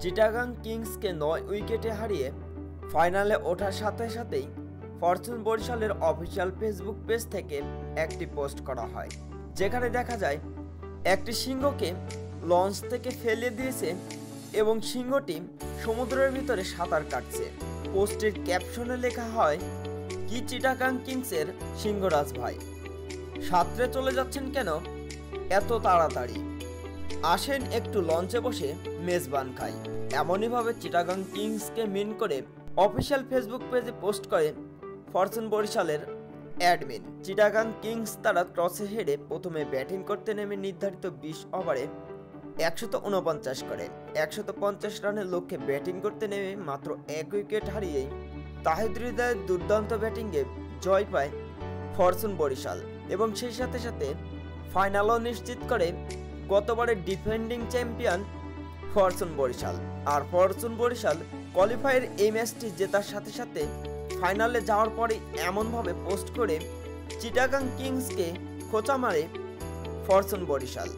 চিটাগাং কিংসকে 9 উইকেটে হারিয়ে ফাইনালে ওঠার সাথে সাথেই ফরচুন বরিশালের অফিসিয়াল ফেসবুক পেজ থেকে একটি পোস্ট করা হয়, যেখানে দেখা যায় একটি সিংহকে লঞ্চ থেকে ফেলে দিয়েছে এবং সিংহটি সমুদ্রের ভিতরে সাঁতার কাটছে। পোস্টের ক্যাপশনে লেখা হয়, কি চিটাগাং কিংসের সিংহরাজ ভাই, সাঁতরে চলে যাচ্ছেন কেন এত তাড়াতাড়ি, আসেন একটু লঞ্চে বসে মেজবান খাই। এমনইভাবে চিটাগাং কিংসকে মিন করে অফিসিয়াল ফেসবুক পেজে পোস্ট করে ফরচুন বরিশালের অ্যাডমিন। চিটাগাং কিংস তারা টসে হেরে প্রথমে ব্যাটিং করতে নেমে নির্ধারিত 20 ওভারে 149 করে 150 রানের লক্ষ্যে ব্যাটিং করতে নেমে মাত্র 1 উইকেট হারিয়েই তাহিদ হৃদয়ের দুর্দান্ত ব্যাটিংয়ে জয় পায় ফরচুন বরিশাল এবং সেই সাথে সাথে ফাইনালও নিশ্চিত করে গতবারের ডিফেন্ডিং চ্যাম্পিয়ন ফরচুন বরিশাল। আর ফরচুন বরিশাল কোয়ালিফায়ার এই ম্যাচটি জেতার সাথে সাথে ফাইনালে যাওয়ার পরে এমনভাবে পোস্ট করে চিটাগাং কিংসকে খোঁচা মারে ফরচুন বরিশাল।